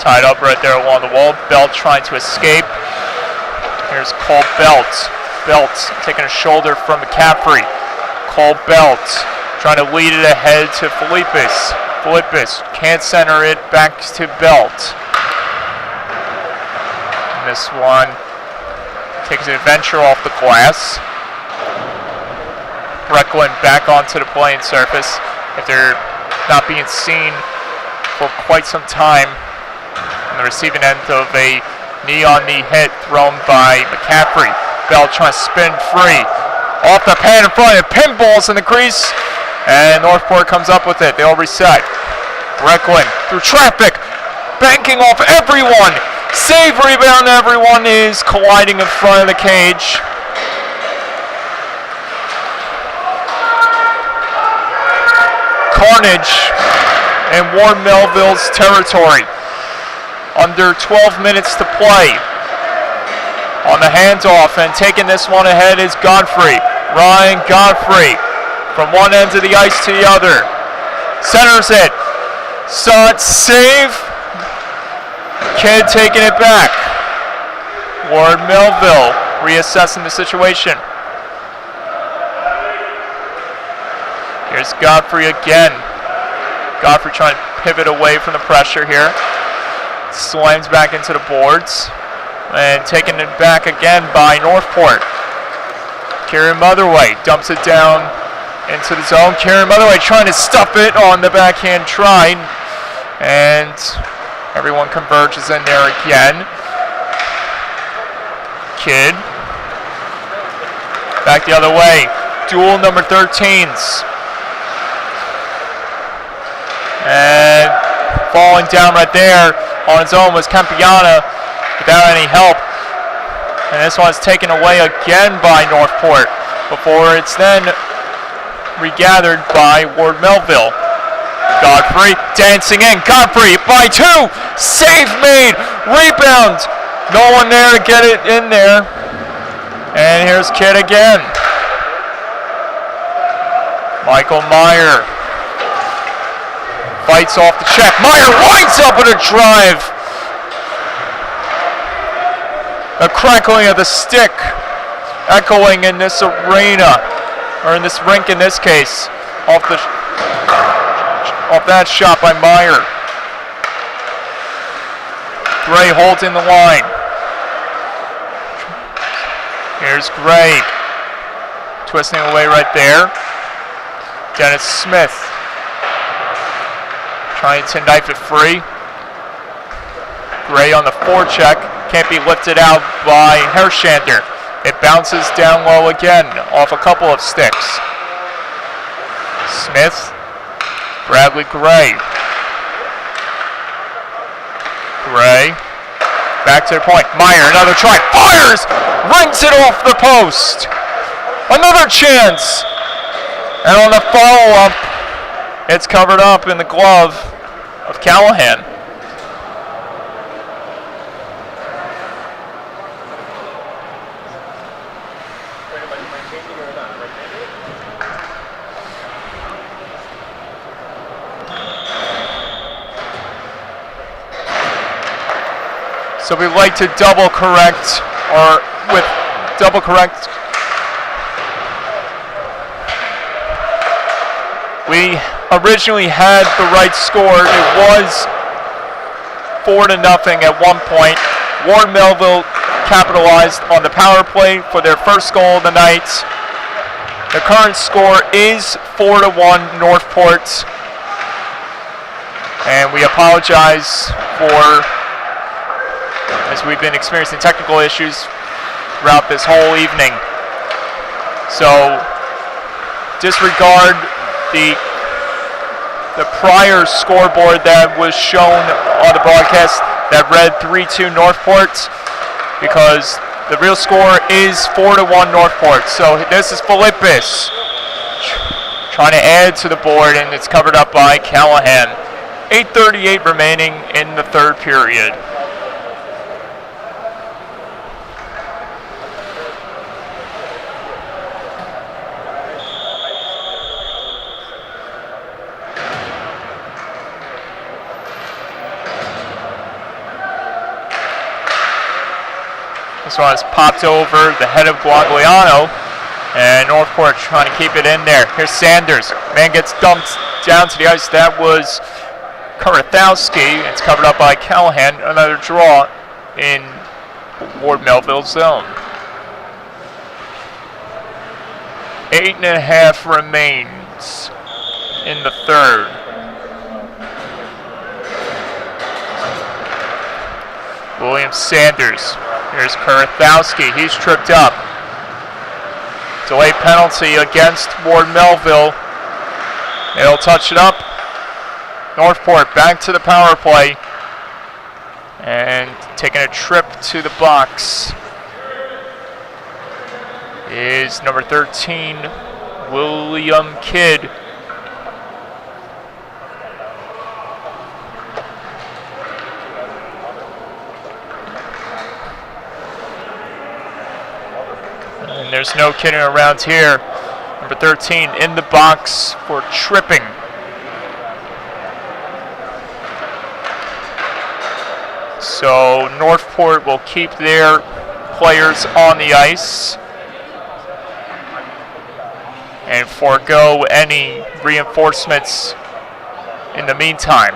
Tied up right there along the wall. Belt trying to escape. Here's Cole Belt. Belt taking a shoulder from McCaffrey. Cole Belt trying to lead it ahead to Philippus. Philippus can't center it back to Belt. This one takes an adventure off the glass. Brecklin back onto the playing surface after not being seen for quite some time on the receiving end of a knee-on-knee hit thrown by McCaffrey. Bell trying to spin free. Off the pad in front, and pinballs in the crease, and Northport comes up with it. They'll reset. Brecklin through traffic, banking off everyone. Save, rebound, everyone is colliding in front of the cage. Carnage in Ward Melville's territory. Under 12 minutes to play. On the handoff and taking this one ahead is Godfrey. Ryan Godfrey from one end of the ice to the other. Centers it. Shot, save. Kidd taking it back. Ward Melville reassessing the situation. Here's Godfrey again. Godfrey trying to pivot away from the pressure here. Slams back into the boards. And taking it back again by Northport. Kieran Motherway dumps it down into the zone. Kieran Motherway trying to stuff it on the backhand try. And everyone converges in there again. Kidd. Back the other way. Dual number 13s. And falling down right there on his own was Campiana without any help. And this one's taken away again by Northport before it's then regathered by Ward Melville. Godfrey dancing in. Godfrey by 2. Save made. Rebound. No one there to get it in there. And here's Kidd again. Michael Meyer fights off the check. Meyer winds up with a drive. The crackling of the stick echoing in this arena, or in this rink in this case, off that shot by Meyer. Gray holding the line. Here's Gray. Twisting away right there. Dennis Smith trying to knife it free. Gray on the forecheck. Can't be lifted out by Hershander. It bounces down low again off a couple of sticks. Smith. Bradley Gray. Gray. Back to the point. Meyer, another try. Fires! Rings it off the post. Another chance. And on the follow-up, it's covered up in the glove of Callahan. So we'd like to double correct, or with double correct. We originally had the right score. It was 4-0 at one point. Ward Melville capitalized on the power play for their first goal of the night. The current score is 4-1 Northport. And we apologize for, as we've been experiencing technical issues throughout this whole evening. So disregard the prior scoreboard that was shown on the broadcast that read 3-2 Northport, because the real score is 4-1 Northport. So this is Philippus trying to add to the board, and it's covered up by Callahan. 8:38 remaining in the third period. This one is popped over the head of Guagliano, and Northport trying to keep it in there. Here's Sanders. Man gets dumped down to the ice. That was Kuratowski. It's covered up by Callahan. Another draw in Ward Melville's zone. 8.5 remains in the third. William Sanders. Here's Kuratowski. He's tripped up. Delay penalty against Ward Melville. They'll touch it up. Northport back to the power play. And taking a trip to the box is number 13, William Kidd. And there's no kidding around here. Number 13 in the box for tripping. So Northport will keep their players on the ice and forego any reinforcements in the meantime.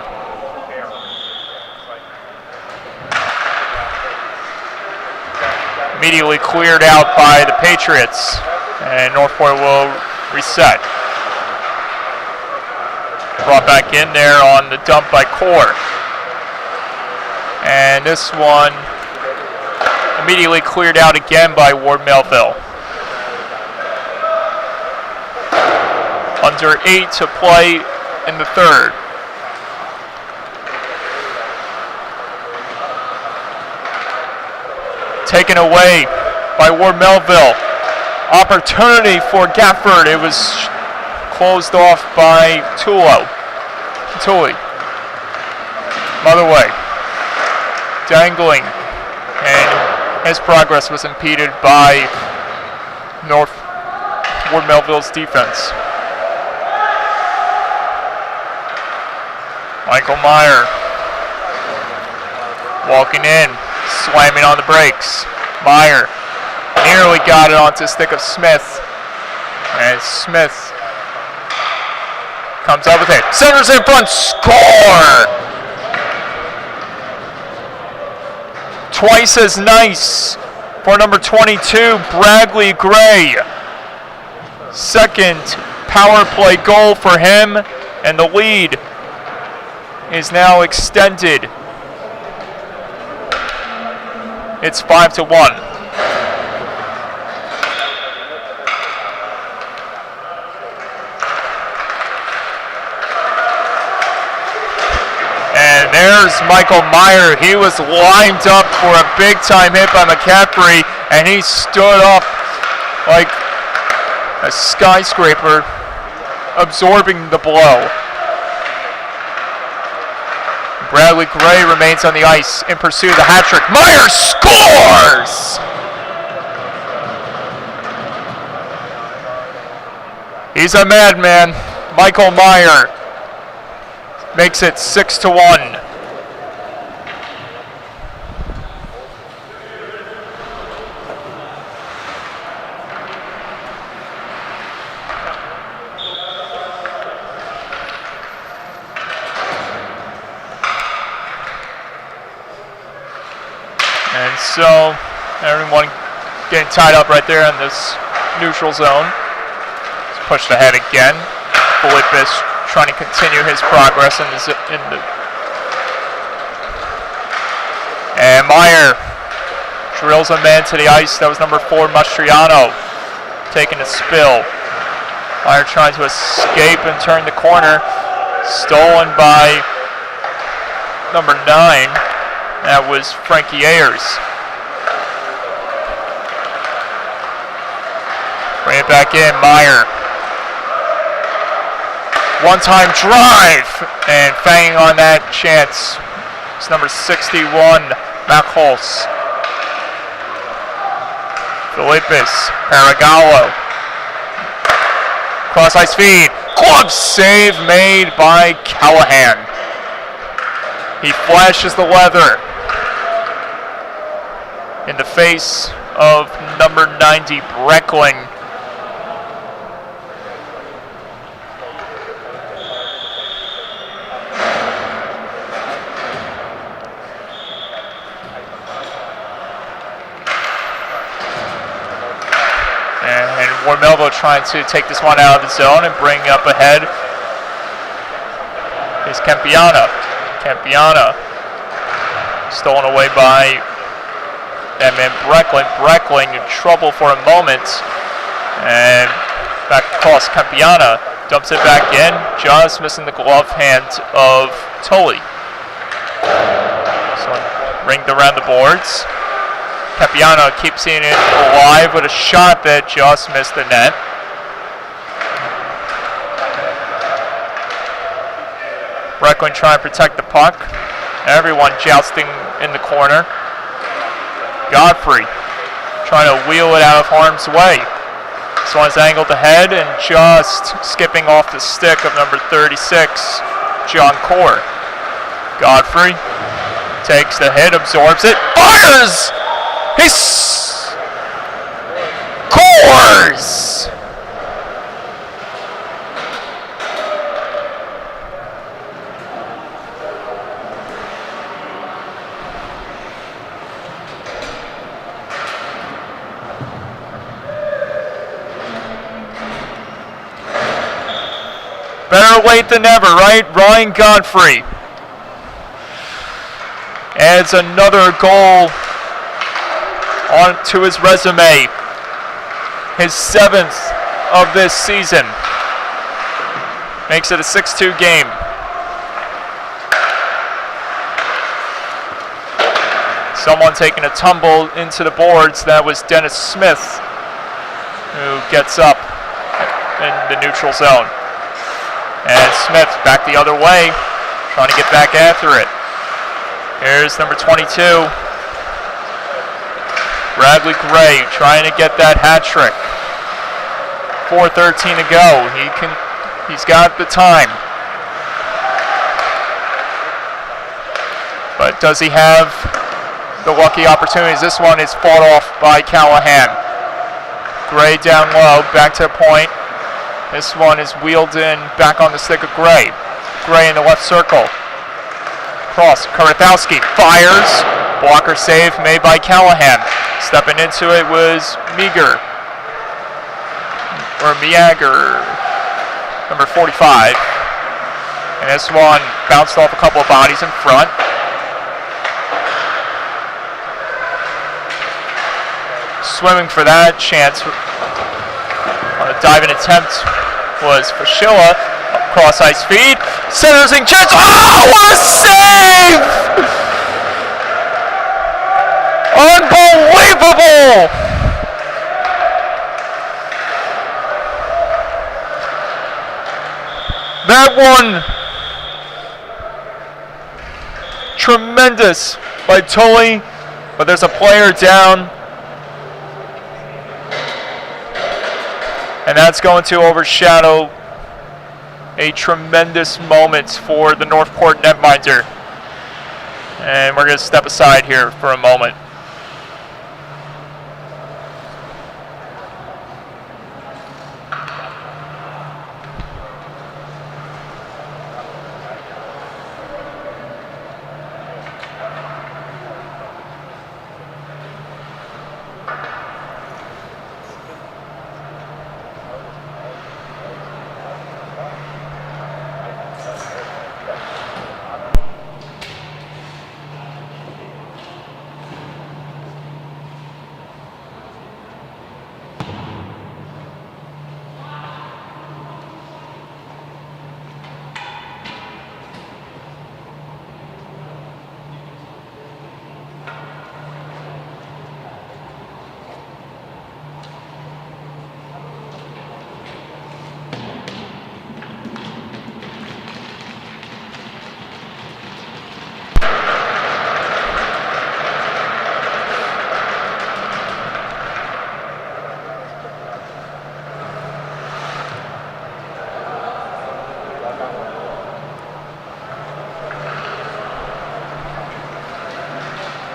Immediately cleared out by the Patriots, and Northport will reset. Brought back in there on the dump by Core. And this one immediately cleared out again by Ward Melville. Under 8 to play in the third. Taken away by Ward Melville. Opportunity for Gafford. It was closed off by Tully. Other way. Dangling. And his progress was impeded by Ward Melville's defense. Michael Meyer walking in, slamming on the brakes. Meyer nearly got it onto the stick of Smith. And Smith comes up with it. Centers in front, score! Twice as nice for number 22, Bradley Gray. Second power play goal for him, and the lead is now extended. It's 5-1. And there's Michael Meyer. He was lined up for a big-time hit by McCaffrey, and he stood up like a skyscraper, absorbing the blow. Bradley Gray remains on the ice in pursuit of the hat trick. Meyer scores! He's a madman. Michael Meyer makes it 6-1. And so everyone getting tied up right there in this neutral zone. It's pushed ahead again. Philippus trying to continue his progress in the and Meyer drills a man to the ice. That was number 4, Mastriano, taking a spill. Meyer trying to escape and turn the corner. Stolen by number 9. That was Frankie Ayers. Bring it back in, Meyer. One-time drive, and fanging on that chance. It's number 61, Macholz. Philippus, Paragawa. Cross-ice feed. Glove save made by Callahan. He flashes the leather in the face of number 90, Breckling. And Melville trying to take this one out of the zone and bring up ahead is Campiana. Campiana stolen away by that man Breckling. Breckling in trouble for a moment. And back across Campiana. Dumps it back in. Just missing the glove hand of Tully. So ringed around the boards. Campiano keeps seeing it alive with a shot that just missed the net. Breckling trying to protect the puck. Everyone jousting in the corner. Godfrey trying to wheel it out of harm's way. This one's angled ahead and just skipping off the stick of number 36, John Core. Godfrey takes the hit, absorbs it, fires! He scores! Better late than never, right? Ryan Godfrey adds another goal onto his resume. His 7th of this season. Makes it a 6-2 game. Someone taking a tumble into the boards. That was Dennis Smith, who gets up in the neutral zone. And Smith back the other way, trying to get back after it. Here's number 22. Bradley Gray trying to get that hat trick. 4:13 to go. He's got the time. But does he have the lucky opportunities? This one is fought off by Callahan. Gray down low, back to the point. This one is wheeled in back on the stick of Gray. Gray in the left circle. Cross, Kuratowski fires. Blocker save made by Callahan. Stepping into it was Meager. Or Meager, number 45. And this one bounced off a couple of bodies in front. Swimming for that chance on a diving attempt was Fashilla. Cross ice feed. Centers in chance. Oh, what a save! Unbelievable! That one, tremendous by Tully, but there's a player down. And that's going to overshadow a tremendous moment for the Northport netminder. And we're going to step aside here for a moment.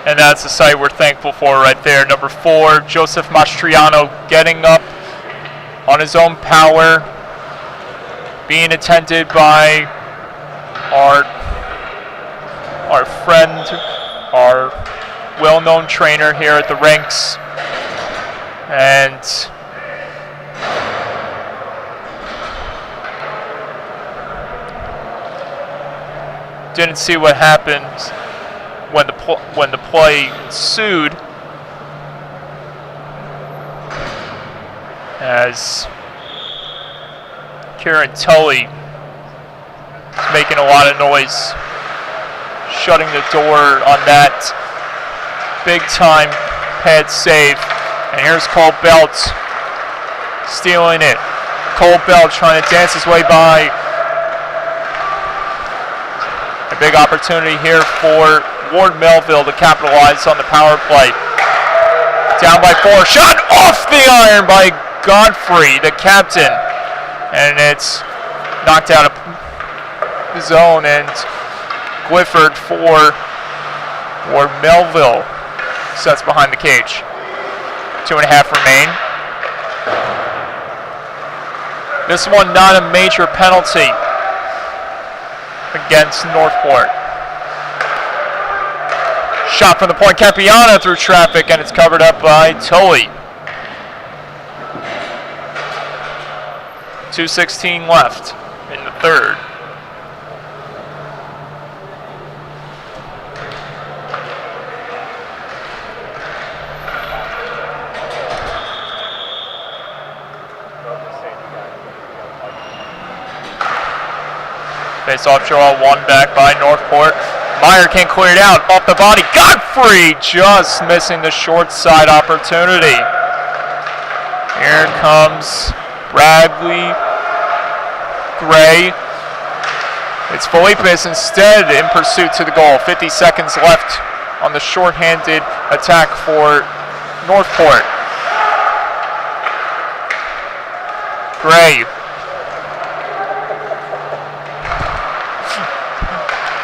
And that's the sight we're thankful for right there. Number 4, Joseph Mastriano getting up on his own power, being attended by our friend, our well-known trainer here at the rinks. And didn't see what happened when the play ensued, as Kieran Tully is making a lot of noise, shutting the door on that big time pad save. And here's Cole Belt stealing it. Cole Belt trying to dance his way by. A big opportunity here for Ward Melville to capitalize on the power play. Down by 4, shot off the iron by Godfrey, the captain. And it's knocked out of the zone, and Clifford for Ward Melville sets behind the cage. 2.5 remain. This one not a major penalty against Northport. Shot from the point, Campiana through traffic, and it's covered up by Tully. 2:16 left in the third. Face-off draw, 1 back by Northport. Meyer can't clear it out. Off the body. Godfrey just missing the short side opportunity. Here comes Bradley Gray. It's Felipe's instead in pursuit to the goal. 50 seconds left on the shorthanded attack for Northport. Gray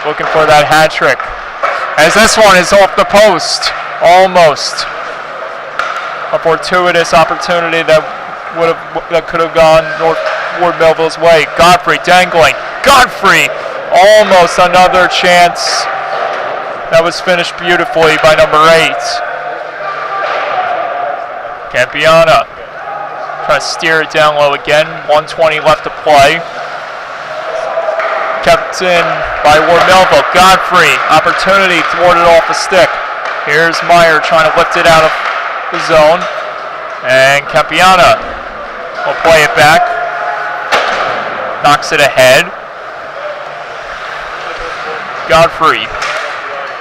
looking for that hat trick, as this one is off the post, almost. A fortuitous opportunity that could have gone Ward Melville's way. Godfrey dangling. Godfrey, almost another chance. That was finished beautifully by number 8. Campiana trying to steer it down low again. 1:20 left to play. Kept in by Ward Melville. Godfrey, opportunity thwarted off the stick. Here's Meyer trying to lift it out of the zone. And Campiana will play it back. Knocks it ahead. Godfrey,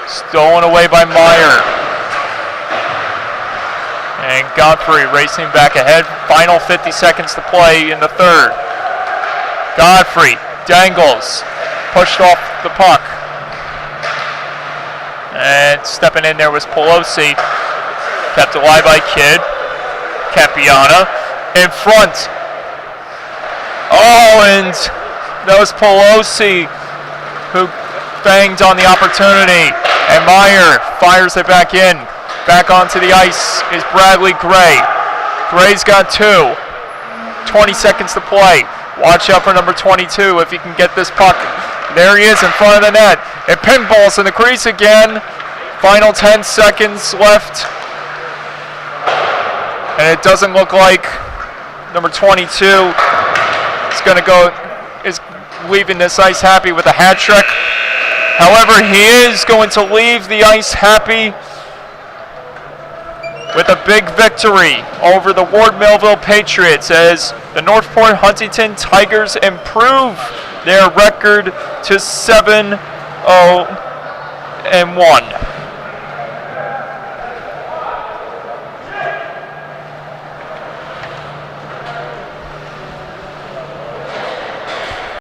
stolen away by Meyer. And Godfrey racing back ahead. Final 50 seconds to play in the third. Godfrey dangles. Pushed off the puck. And stepping in there was Pelosi. Kept alive by Kidd. Campiana in front. Oh, and that was Pelosi who banged on the opportunity. And Meyer fires it back in. Back onto the ice is Bradley Gray. Gray's got 2. 20 seconds to play. Watch out for number 22 if he can get this puck. There he is in front of the net. It pinballs in the crease again. Final 10 seconds left. And it doesn't look like number 22 is leaving this ice happy with a hat trick. However, he is going to leave the ice happy with a big victory over the Ward Melville Patriots, as the Northport Huntington Tigers improve their record to 7-0-1.